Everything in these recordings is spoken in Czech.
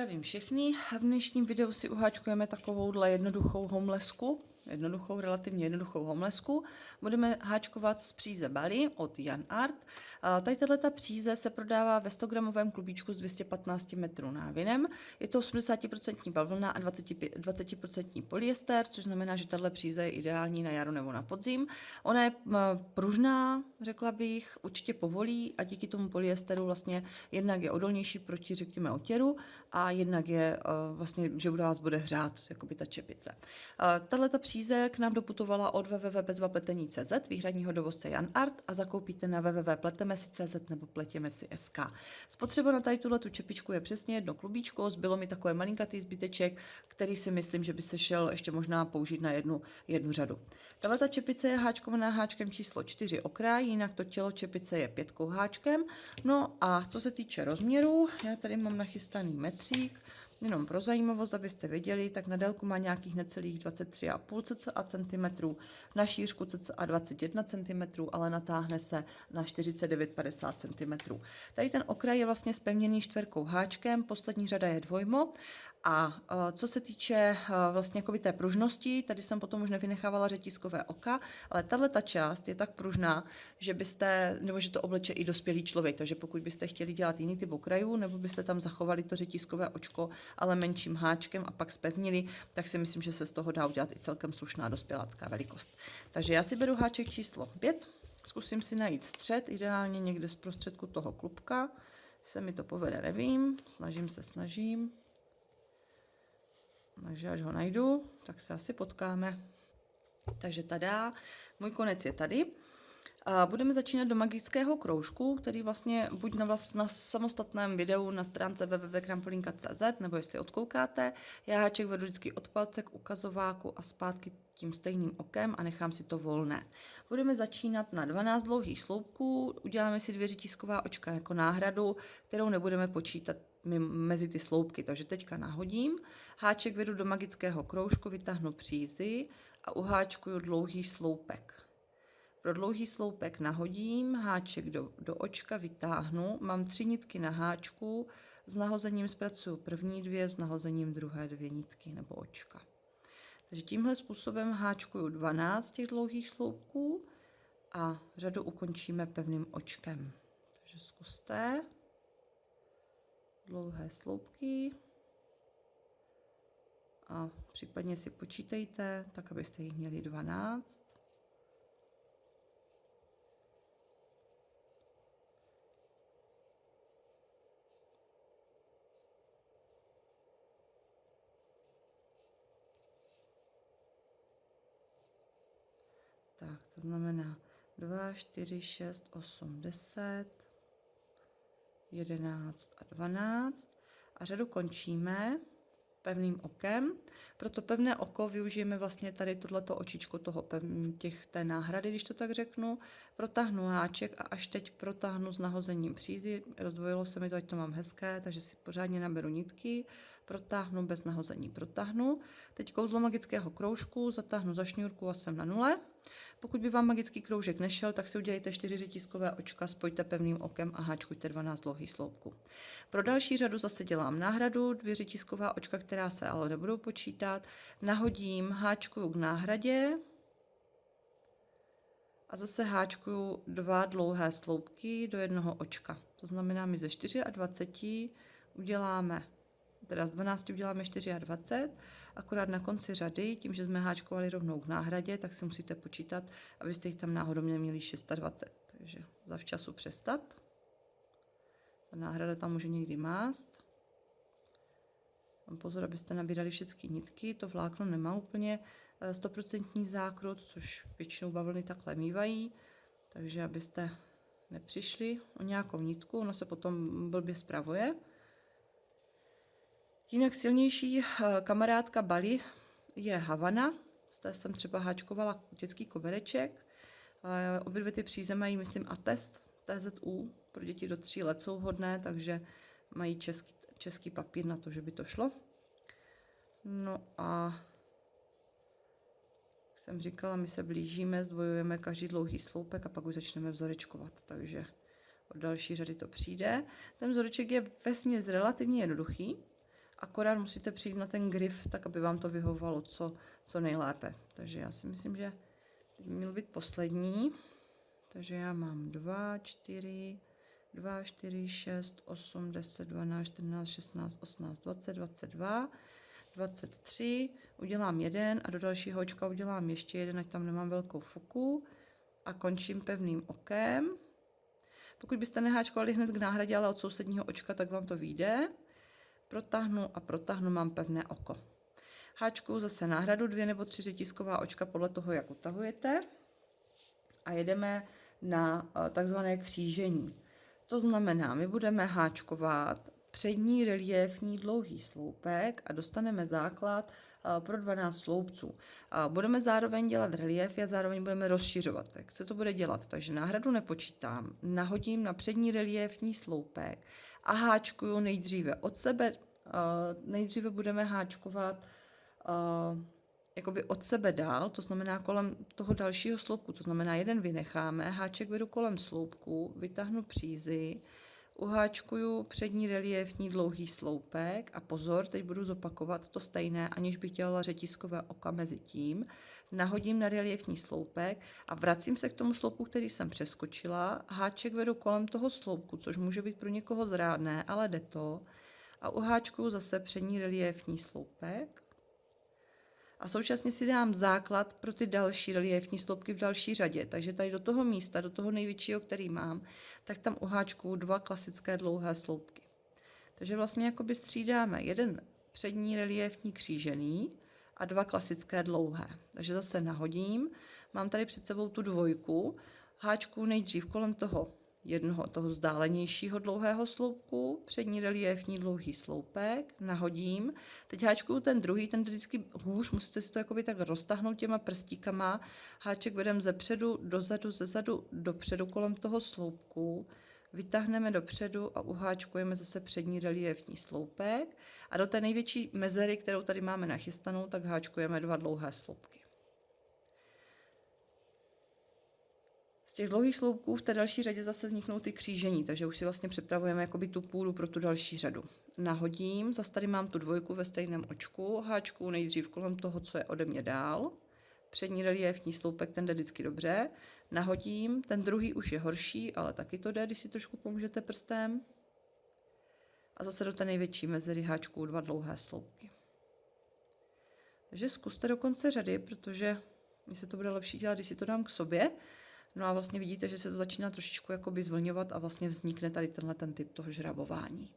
Zdravím všechny. V dnešním videu si uháčkujeme takovouhle jednoduchou homlesku, relativně jednoduchou homlesku. Budeme háčkovat z příze Bali od Jan Art. Tady tato příze se prodává ve 100 gramovém klubíčku s 215 metrů návinem. Je to 80% bavlna a 20% polyester, což znamená, že tato příze je ideální na jaro nebo na podzim. Ona je pružná, řekla bych, určitě povolí a díky tomu polyesteru vlastně jednak je odolnější proti, řekněme, otěru a jednak je vlastně, že u vás bude hřát, jakoby ta čepice. Tato příze k nám doputovala od www.bezvapletení.cz, výhradního dovozce Jan Art, a zakoupíte na www.pletemesi.cz nebo pletěmesi.sk. Spotřeba na tady tuhletu čepičku je přesně jedno klubíčko, zbylo mi takové malinkatý zbyteček, který si myslím, že by se šel ještě možná použít na jednu řadu. Tato čepice je háčkovaná háčkem číslo 4 okraj, jinak to tělo čepice je 5 háčkem. No a co se týče rozměru, já tady mám nachystaný metřík, jenom pro zajímavost, abyste věděli, tak na délku má nějakých necelých 23,5 cca cm, na šířku cca 21 cm, ale natáhne se na 49,50 cm. Tady ten okraj je vlastně zpevněný čtverkou háčkem, poslední řada je dvojmo. A co se týče vlastně té pružnosti, tady jsem potom už nevynechávala řetízkové oka, ale tato část je tak pružná, že že to obleče i dospělý člověk. Takže pokud byste chtěli dělat jiný typ okrajů, nebo byste tam zachovali to řetízkové očko, ale menším háčkem a pak zpevnili, tak si myslím, že se z toho dá udělat i celkem slušná dospělácká velikost. Takže já si beru háček číslo 5, zkusím si najít střed, ideálně někde z prostředku toho klubka. Se mi to povede, nevím, snažím. Takže až ho najdu, tak se asi potkáme. Takže tada, můj konec je tady. A budeme začínat do magického kroužku, který vlastně buď na samostatném videu na stránce www.krampolinka.cz, nebo jestli odkoukáte, já háček vedu vždycky od palce k ukazováku a zpátky tím stejným okem a nechám si to volné. Budeme začínat na 12 dlouhých sloupků, uděláme si 2 řetízková očka jako náhradu, kterou nebudeme počítat mezi ty sloupky. Takže teďka nahodím, háček vedu do magického kroužku, vytáhnu přízi a uháčkuju dlouhý sloupek. Pro dlouhý sloupek nahodím, háček do očka vytáhnu, mám 3 nitky na háčku, s nahozením zpracuju první 2, s nahozením druhé 2 nitky nebo očka. Takže tímhle způsobem háčkuju 12 těch dlouhých sloupků a řadu ukončíme pevným očkem. Takže zkuste dlouhé sloupky a případně si počítejte, tak abyste jich měli 12. Tak, to znamená 2, 4, 6, 8, 10, 11 a 12. A řadu končíme pevným okem. Pro to pevné oko využijeme vlastně tady tohleto očičko té náhrady, když to tak řeknu. Protáhnu háček a až teď protáhnu s nahozením přízy. Rozdvojilo se mi to, ať to mám hezké, takže si pořádně naberu nitky. Protáhnu bez nahození, protáhnu. Teď kouzlo magického kroužku, zatáhnu za šňůrku a jsem na 0. Pokud by vám magický kroužek nešel, tak si udělejte 4 řetízkové očka, spojte pevným okem a háčkujte 12 dlouhých sloupků. Pro další řadu zase dělám náhradu, 2 řetízková očka, která se ale nebudou počítat. Nahodím, háčkuju k náhradě a zase háčkuju 2 dlouhé sloupky do jednoho očka. To znamená, my ze 24 uděláme, teda z 12 uděláme 24, akorát na konci řady, tím, že jsme háčkovali rovnou k náhradě, tak si musíte počítat, abyste jich tam náhodou měli 26. Takže zavčasu přestat. Ta náhrada tam může někdy mást. Mám pozor, abyste nabírali všechny nitky, to vlákno nemá úplně 100% zákrut, což většinou bavlny takhle mývají, takže abyste nepřišli o nějakou nitku, ona se potom blbě spravuje. Jinak silnější kamarádka Bali je Havana, z té jsem třeba háčkovala dětský kobereček. Obě dvě ty příze mají, myslím, atest TZU, pro děti do 3 let jsou vhodné, takže mají český papír na to, že by to šlo. No a jak jsem říkala, my se blížíme, zdvojujeme každý dlouhý sloupek a pak už začneme vzorečkovat, takže od další řady to přijde. Ten vzoreček je vesměs relativně jednoduchý, Akorát musíte přijít na ten grif, tak aby vám to vyhovovalo co nejlépe. Takže já si myslím, že teď měl být poslední. Takže já mám 2, 4, 6, 8, 10, 12, 14, 16, 18, 20, 22, 23. Udělám jeden a do dalšího očka udělám ještě jeden, ať tam nemám velkou fuku. A končím pevným okem. Pokud byste neháčkovali hned k náhradě, ale od sousedního očka, tak vám to vyjde. Protáhnu a protáhnu, mám pevné oko. Háčkuju zase náhradu, 2 nebo 3 řetízková očka podle toho, jak utahujete. A jedeme na takzvané křížení. To znamená, my budeme háčkovat přední reliéfní dlouhý sloupek a dostaneme základ pro 12 sloupců. Budeme zároveň dělat reliéfy a zároveň budeme rozšiřovat. Jak se to bude dělat? Takže náhradu nepočítám, nahodím na přední reliéfní sloupek a háčkuju nejdříve od sebe. Nejdříve budeme háčkovat jakoby od sebe dál, to znamená kolem toho dalšího sloupku, to znamená jeden vynecháme, háček vedu kolem sloupku, vytáhnu přízy, uháčkuju přední reliéfní dlouhý sloupek a pozor, teď budu zopakovat to stejné, aniž bych dělala řetízkové oka mezi tím, nahodím na reliéfní sloupek a vracím se k tomu sloupku, který jsem přeskočila, háček vedu kolem toho sloupku, což může být pro někoho zrádné, ale jde to, a uháčkuju zase přední reliéfní sloupek. A současně si dám základ pro ty další reliéfní sloupky v další řadě. Takže tady do toho místa, do toho největšího, který mám, tak tam uháčkuju 2 klasické dlouhé sloupky. Takže vlastně jakoby střídáme jeden přední reliéfní křížený a 2 klasické dlouhé. Takže zase nahodím, mám tady před sebou tu dvojku, háčkuju nejdřív kolem toho toho vzdálenějšího dlouhého sloupku, přední reliéfní dlouhý sloupek, nahodím. Teď háčkuju ten druhý, ten vždycky hůř, musíte si to jakoby tak roztáhnout těma prstíkama. Háček vedem zepředu, dozadu, zezadu, dopředu kolem toho sloupku. Vytáhneme dopředu a uháčkujeme zase přední reliéfní sloupek. A do té největší mezery, kterou tady máme nachystanou, tak háčkujeme 2 dlouhé sloupky. Z těch dlouhých sloupků v té další řadě zase vzniknou ty křížení, takže už si vlastně připravujeme jakoby tu půdu pro tu další řadu. Nahodím, zase tady mám tu dvojku ve stejném očku, háčku nejdřív kolem toho, co je ode mě dál. Přední reliéfní sloupek, ten jde vždycky dobře. Nahodím, ten druhý už je horší, ale taky to jde, když si trošku pomůžete prstem. A zase do té největší mezery háčku 2 dlouhé sloupky. Takže zkuste do konce řady, protože mi se to bude lepší dělat, když si to dám k sobě. No a vlastně vidíte, že se to začíná trošičku jakoby zvlňovat a vlastně vznikne tady ten typ toho žrabování.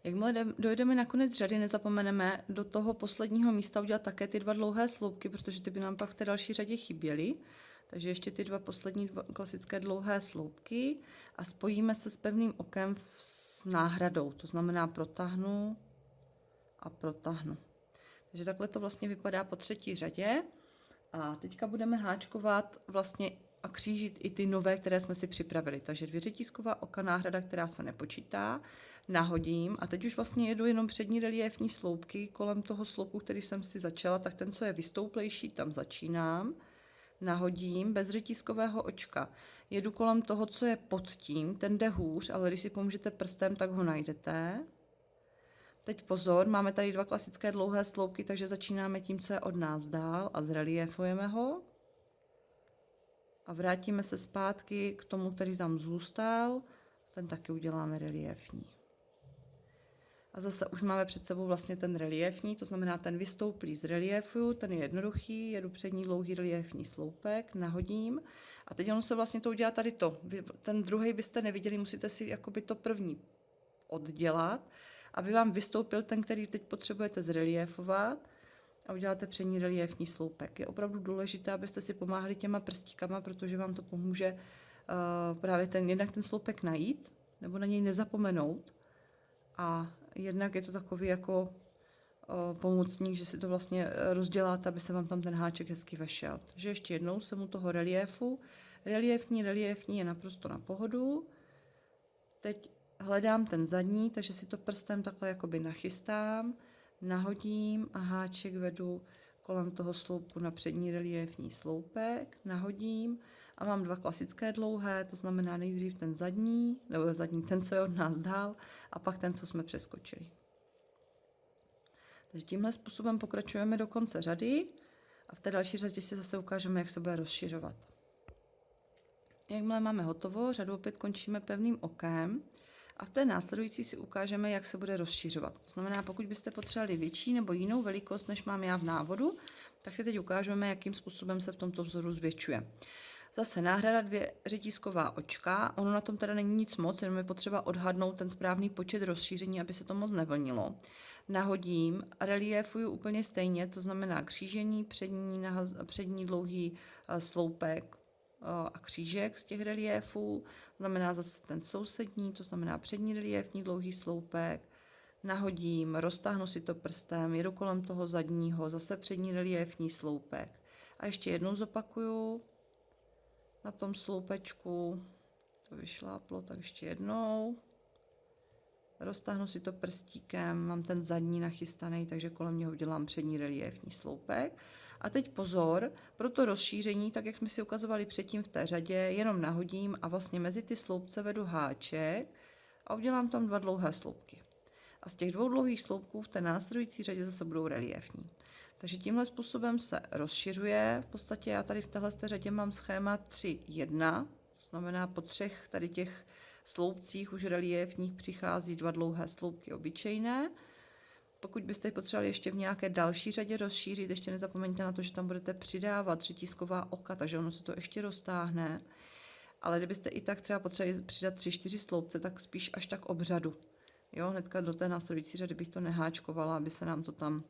Jakmile dojdeme na konec řady, nezapomeneme do toho posledního místa udělat také ty 2 dlouhé sloupky, protože ty by nám pak v té další řadě chyběly. Takže ještě ty 2 poslední klasické dlouhé sloupky a spojíme se s pevným okem s náhradou. To znamená protáhnu a protáhnu. Takže takhle to vlastně vypadá po třetí řadě. A teďka budeme háčkovat vlastně a křížit i ty nové, které jsme si připravili. Takže 2 řetízková oka, náhrada, která se nepočítá, nahodím a teď už vlastně jedu jenom přední reliéfní sloupky kolem toho sloupku, který jsem si začala, tak ten, co je vystouplejší, tam začínám, nahodím bez řetízkového očka. Jedu kolem toho, co je pod tím, ten jde hůř, ale když si pomůžete prstem, tak ho najdete. Teď pozor, máme tady 2 klasické dlouhé sloupky, takže začínáme tím, co je od nás dál a zreliéfujeme ho. A vrátíme se zpátky k tomu, který tam zůstal, ten taky uděláme reliéfní. A zase už máme před sebou vlastně ten reliéfní, to znamená ten vystouplý zreliéfuju, ten je jednoduchý, jedu přední dlouhý reliéfní sloupek, nahodím a teď ono se vlastně to udělá tady to. Ten druhý byste neviděli, musíte si jakoby to první oddělat, aby vám vystoupil ten, který teď potřebujete zreliéfovat a uděláte přední reliéfní sloupek. Je opravdu důležité, abyste si pomáhali těma prstíkama, protože vám to pomůže právě jednak ten sloupek najít, nebo na něj nezapomenout. A jednak je to takový jako pomocník, že si to vlastně rozděláte, aby se vám tam ten háček hezky vešel. Takže ještě jednou jsem u toho reliéfu. Reliéfní je naprosto na pohodu. Teď hledám ten zadní, takže si to prstem takhle jakoby nachystám, nahodím a háček vedu kolem toho sloupku na přední reliéfní sloupek, nahodím a a mám dva klasické dlouhé, to znamená nejdřív ten zadní, nebo zadní, ten, co je od nás dál, a pak ten, co jsme přeskočili. Takže tímhle způsobem pokračujeme do konce řady a v té další řadě si zase ukážeme, jak se bude rozšiřovat. Jakmile máme hotovo, řadu opět končíme pevným okem a v té následující si ukážeme, jak se bude rozšiřovat. To znamená, pokud byste potřebovali větší nebo jinou velikost, než mám já v návodu, tak si teď ukážeme, jakým způsobem se v tomto vzoru zvětšuje. Zase náhrada 2 řetízková očka, ono na tom teda není nic moc, jenom je potřeba odhadnout ten správný počet rozšíření, aby se to moc nevlnilo. Nahodím, reliefuju úplně stejně, to znamená křížení, přední dlouhý sloupek a křížek z těch reliéfů, to znamená zase ten sousední, to znamená přední reliéfní dlouhý sloupek, nahodím, roztáhnu si to prstem, jedu kolem toho zadního, zase přední reliéfní sloupek a ještě jednou zopakuju na tom sloupečku, to vyšláplo, tak ještě jednou, roztáhnu si to prstíkem, mám ten zadní nachystaný, takže kolem něho dělám přední reliéfní sloupek. A teď pozor, pro to rozšíření, tak jak jsme si ukazovali předtím v té řadě, jenom nahodím a vlastně mezi ty sloupce vedu háček a udělám tam 2 dlouhé sloupky. A z těch 2 dlouhých sloupků v té následující řadě zase budou reliéfní. Takže tímhle způsobem se rozšiřuje. V podstatě já tady v téhle řadě mám schéma 3-1, to znamená po 3 tady těch sloupcích už reliéfních přichází 2 dlouhé sloupky obyčejné. Pokud byste potřebovali ještě v nějaké další řadě rozšířit, ještě nezapomeňte na to, že tam budete přidávat řetízková oka, takže ono se to ještě roztáhne. Ale kdybyste i tak třeba potřebovali přidat 3-4 sloupce, tak spíš až tak obřadu. Jo, hnedka do té následující řady bych to neháčkovala, aby se nám to tam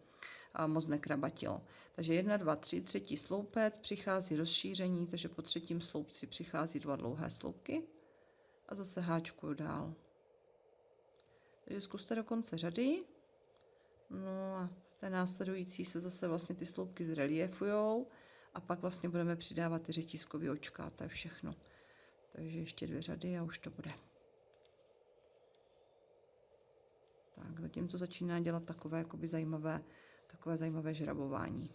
moc nekrabatilo. Takže 1, 2, 3, třetí sloupec, přichází rozšíření, takže po třetím sloupci přichází 2 dlouhé sloupky a zase háčkuju dál. Takže zkuste do konce řady. No a v té následující se zase vlastně ty sloupky zreliefujou a pak vlastně budeme přidávat ty řetízkové očka, to je všechno. Takže ještě 2 řady a už to bude. Tak, zatím to začíná dělat takové jakoby zajímavé žrabování.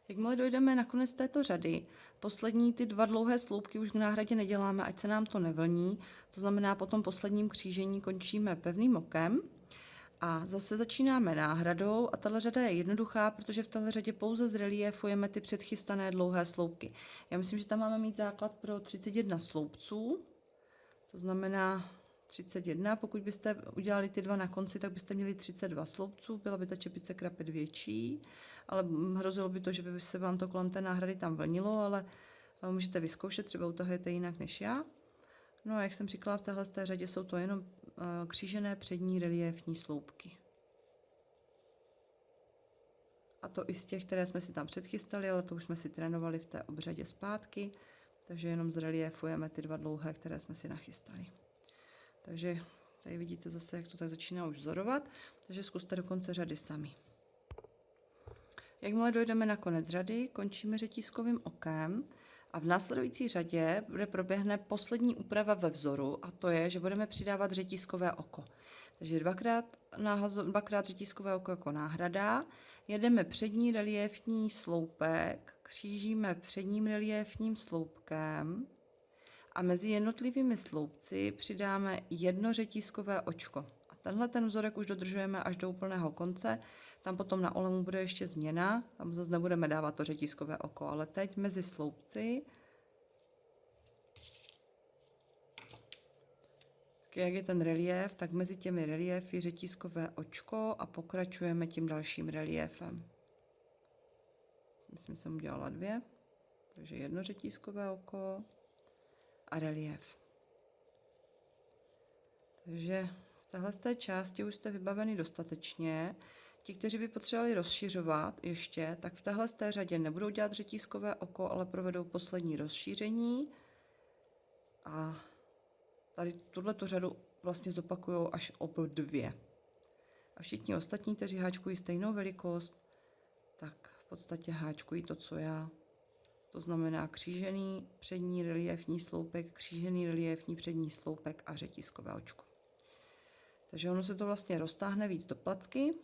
Jakmile dojdeme na konec této řady, poslední ty 2 dlouhé sloupky už k náhradě neděláme, ať se nám to nevlní. To znamená, po tom posledním křížení končíme pevným okem a zase začínáme náhradou a tahle řada je jednoduchá, protože v téhle řadě pouze zreliefujeme ty předchystané dlouhé sloupky. Já myslím, že tam máme mít základ pro 31 sloupců, to znamená 31, pokud byste udělali ty 2 na konci, tak byste měli 32 sloupců, byla by ta čepice krapet větší, ale hrozilo by to, že by se vám to kolem té náhrady tam vlnilo, ale můžete vyzkoušet, třeba utahujete jinak než já. No a jak jsem říkala, v téhle řadě jsou to jenom křížené přední reliéfní sloupky. A to i z těch, které jsme si tam předchystali, ale to už jsme si trénovali v té obřadě zpátky, takže jenom zreliefujeme ty 2 dlouhé, které jsme si nachystali. Takže tady vidíte zase, jak to tak začíná už vzorovat, takže zkuste do konce řady sami. Jakmile dojdeme na konec řady, končíme řetízkovým okem a v následující řadě proběhne poslední úprava ve vzoru a to je, že budeme přidávat řetízkové oko. Takže dvakrát řetízkové oko jako náhrada, jedeme přední reliéfní sloupek, křížíme předním reliéfním sloupkem a mezi jednotlivými sloupci přidáme 1 řetízkové očko. A tenhle ten vzorek už dodržujeme až do úplného konce. Tam potom na olemu bude ještě změna, tam zase nebudeme dávat to řetízkové oko, ale teď mezi sloupci, jak je ten reliéf, tak mezi těmi reliéfy řetízkové očko a pokračujeme tím dalším reliéfem. Myslím, že jsem udělala 2, takže 1 řetízkové oko a reliéf. Takže v téhle části už jste vybaveni dostatečně. Ti, kteří by potřebovali rozšiřovat ještě, tak v téhle řadě nebudou dělat řetízkové oko, ale provedou poslední rozšíření. A tady tuhletu řadu vlastně zopakují až ob2. A všichni ostatní, kteří háčkují stejnou velikost, tak v podstatě háčkují to, co já. To znamená křížený přední reliéfní sloupek, křížený reliéfní přední sloupek a řetízkové očko. Takže ono se to vlastně roztáhne víc do placky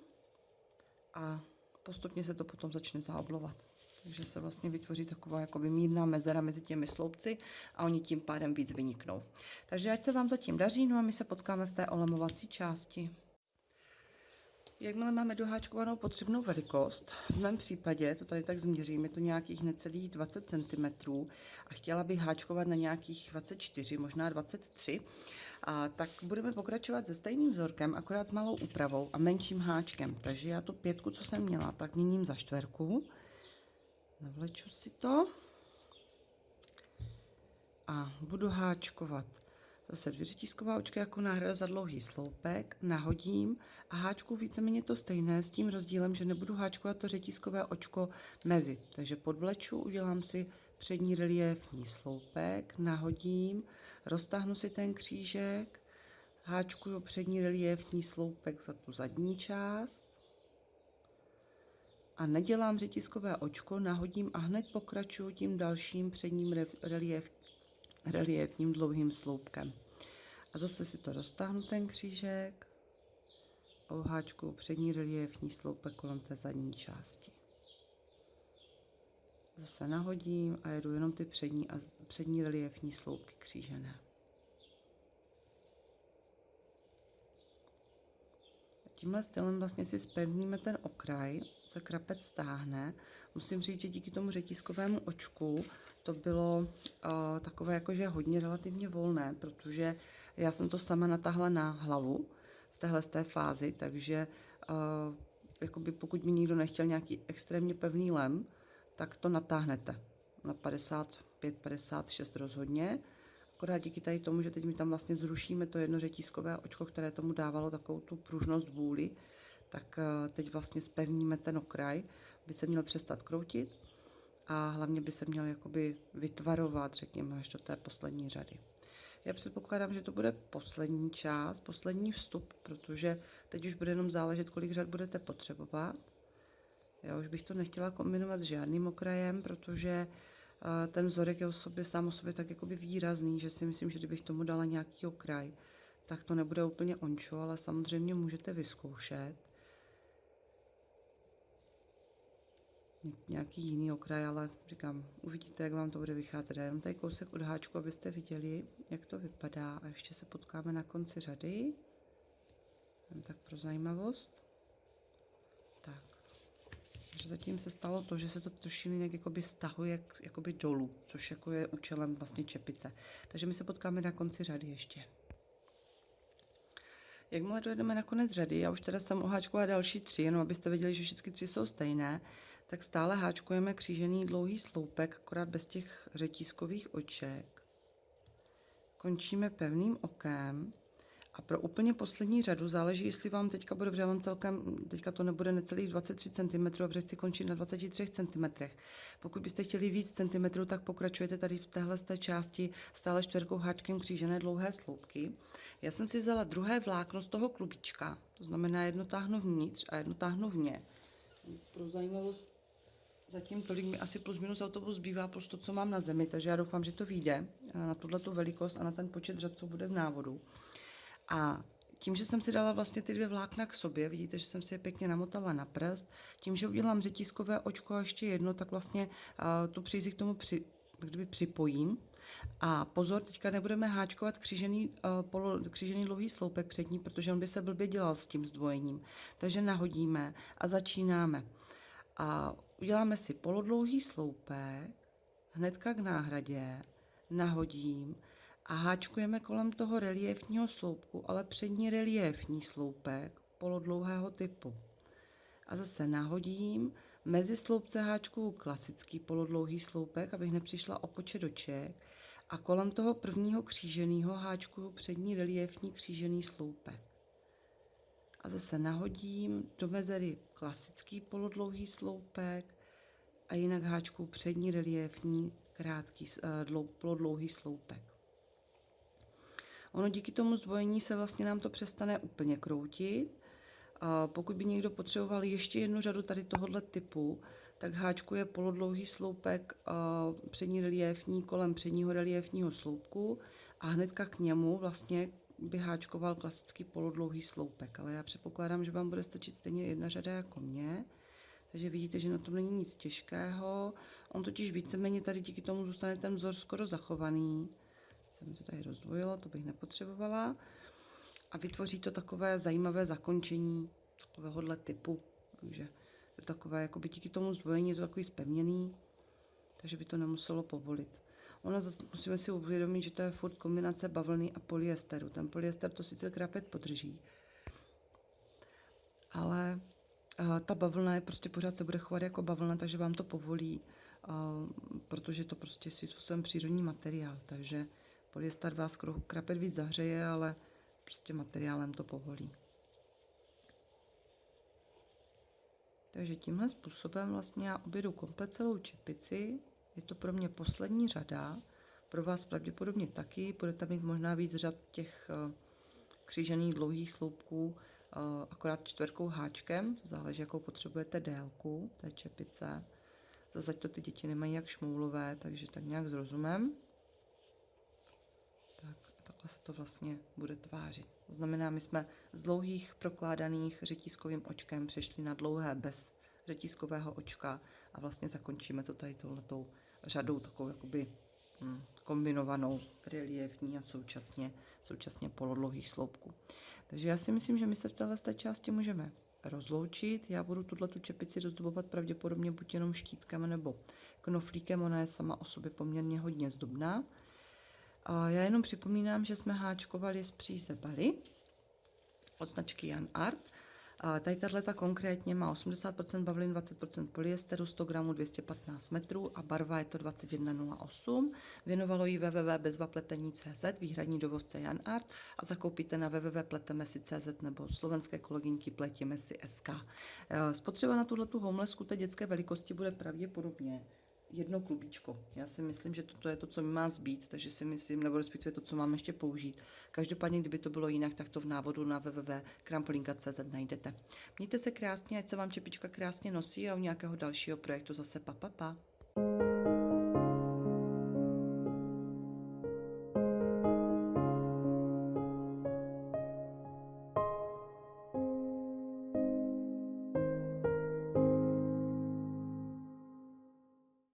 a postupně se to potom začne zaoblovat. Takže se vlastně vytvoří taková jakoby mírná mezera mezi těmi sloupci a oni tím pádem víc vyniknou. Takže ať se vám zatím daří, no a my se potkáme v té olemovací části. Jakmile máme doháčkovanou potřebnou velikost, v mém případě, to tady tak změřím, je to nějakých necelých 20 cm a chtěla bych háčkovat na nějakých 24, možná 23, tak budeme pokračovat se stejným vzorkem, akorát s malou úpravou a menším háčkem. Takže já tu 5, co jsem měla, tak měním za 4. Navleču si to a budu háčkovat. Zase 2 řetízková očka jako náhrada za dlouhý sloupek, nahodím a háčku víceméně to stejné s tím rozdílem, že nebudu háčkovat to řetízkové očko mezi. Takže podvleču, udělám si přední reliéfní sloupek, nahodím, roztáhnu si ten křížek, háčkuju přední reliéfní sloupek za tu zadní část a nedělám řetízkové očko, nahodím a hned pokračuju tím dalším předním reliéfním dlouhým sloupkem. A zase si to roztáhnu ten křížek a uháčkuju přední reliéfní sloupek kolem té zadní části. Zase nahodím a jedu jenom ty přední reliéfní sloupky křížené. Tímhle stylem vlastně si zpevníme ten okraj, se krapec stáhne. Musím říct, že díky tomu řetízkovému očku to bylo takové jakože hodně relativně volné, protože já jsem to sama natáhla na hlavu v téhle fázi, takže jakoby pokud by nikdo nechtěl nějaký extrémně pevný lem, tak to natáhnete na 55, 56 rozhodně. Akorát díky tady tomu, že teď my tam vlastně zrušíme to jedno řetízkové očko, které tomu dávalo takovou tu pružnost vůli, tak teď vlastně zpevníme ten okraj, by se měl přestat kroutit a hlavně by se měl jakoby vytvarovat, řekněme, až do té poslední řady. Já předpokládám, že to bude poslední část, poslední vstup, protože teď už bude jenom záležet, kolik řad budete potřebovat. Já už bych to nechtěla kombinovat s žádným okrajem, protože ten vzorek je sám o sobě tak jakoby výrazný, že si myslím, že kdybych tomu dala nějaký okraj, tak to nebude úplně ončo, ale samozřejmě můžete vyzkoušet nějaký jiný okraj, ale říkám, uvidíte, jak vám to bude vycházet. Já jenom tady kousek od háčku, abyste viděli, jak to vypadá a ještě se potkáme na konci řady. Tak pro zajímavost. Tak. Takže zatím se stalo to, že se to trošku jinak jakoby stahuje jakoby dolů, což jako je účelem vlastně čepice. Takže my se potkáme na konci řady ještě. Jakmile dojedeme na konec řady, já už teda jsem oháčkovala další 3, jenom abyste věděli, že všechny 3 jsou stejné, tak stále háčkujeme křížený dlouhý sloupek, akorát bez těch řetízkových oček. Končíme pevným okem. A pro úplně poslední řadu záleží, jestli vám teďka bude dobře, mám teďka to nebude necelých 23 cm, protože chci končit na 23 cm. Pokud byste chtěli víc centimetrů, tak pokračujete tady v téhle části stále 4 háčkem křížené dlouhé sloupky. Já jsem si vzala druhé vlákno z toho klubíčka, to znamená jedno táhnu vnitř a jedno táhnu vně. Pro zajímavost, zatím tolik mi asi plus minus autobus zbývá plus to, co mám na zemi, takže já doufám, že to vyjde na tuhletu velikost a na ten počet řad, co bude v návodu. A tím, že jsem si dala vlastně ty 2 vlákna k sobě, vidíte, že jsem si je pěkně namotala na prst, tím, že udělám řetízkové očko a ještě jedno, tak vlastně tu přízi k tomu připojím. A pozor, teďka nebudeme háčkovat křížený dlouhý sloupek přední, protože on by se blbě dělal s tím zdvojením. Takže nahodíme a začínáme. A uděláme si polodlouhý sloupek, hnedka k náhradě, nahodím, a háčkujeme kolem toho reliéfního sloupku, ale přední reliéfní sloupek polodlouhého typu. A zase nahodím, mezi sloupce háčkuju klasický polodlouhý sloupek, abych nepřišla o počet oček, a kolem toho prvního kříženého háčkuju přední reliéfní křížený sloupek. A zase nahodím do mezery klasický polodlouhý sloupek a jinak háčkuju přední reliéfní polodlouhý sloupek. Ono díky tomu zdvojení se vlastně nám to přestane úplně kroutit. Pokud by někdo potřeboval ještě jednu řadu tady tohohle typu, tak háčkuje polodlouhý sloupek přední reliéfní kolem předního reliéfního sloupku a hnedka k němu vlastně by háčkoval klasický polodlouhý sloupek. Ale já předpokládám, že vám bude stačit stejně jedna řada jako mě. Takže vidíte, že na tom není nic těžkého. On totiž víceméně tady díky tomu zůstane ten vzor skoro zachovaný. Se mi to tady rozdvojilo, to bych nepotřebovala. A vytvoří to takové zajímavé zakončení takovéhohle typu. Takže to takové, jakoby díky tomu zdvojení je to takový zpevněný, takže by to nemuselo povolit. Ono zase musíme si uvědomit, že to je furt kombinace bavlny a polyesteru. Ten polyester to sice krapet podrží, ale ta bavlna je prostě pořád se bude chovat jako bavlna, takže vám to povolí, protože to prostě svým způsobem přírodní materiál. Takže polyester vás krapet víc zahřeje, ale prostě materiálem to povolí. Takže tímhle způsobem vlastně já objedu komplet celou čepici. Je to pro mě poslední řada, pro vás pravděpodobně taky. Budete mít možná víc řad těch křížených dlouhých sloupků, akorát čtverkou háčkem, záleží, jakou potřebujete délku té čepice. Zase to ty děti nemají jak šmoulové, takže tak nějak s rozumem. Tak, takhle se to vlastně bude tvářit. To znamená, my jsme z dlouhých prokládaných řetízkovým očkem přešli na dlouhé bez řetízkového očka a vlastně zakončíme to tady touhletou řadou takovou jakoby kombinovanou, reliefní a současně polodlouhých sloupků. Takže já si myslím, že my se v této části můžeme rozloučit. Já budu tuto čepici rozdobovat pravděpodobně buď jenom štítkem nebo knoflíkem, ona je sama o sobě poměrně hodně zdobná. A já jenom připomínám, že jsme háčkovali z příze Bali od značky Jan Art. A tady tato konkrétně má 80% bavlin, 20% polyesteru, 100 gramů, 215 metrů a barva je to 2108. Věnovalo jí www.bezvapletení.cz, výhradní dovozce Jan Art, a zakoupíte na www.pletemesi.cz nebo slovenské kolegyňky Pletěmesi.sk. Spotřeba na tuhletu homelessku té dětské velikosti bude pravděpodobně jedno klubíčko. Já si myslím, že toto je to, co mi má zbýt, takže si myslím, nebo respektive to, co mám ještě použít. Každopádně, kdyby to bylo jinak, tak to v návodu na www.krampolinka.cz najdete. Mějte se krásně, ať se vám čepička krásně nosí a u nějakého dalšího projektu zase pa.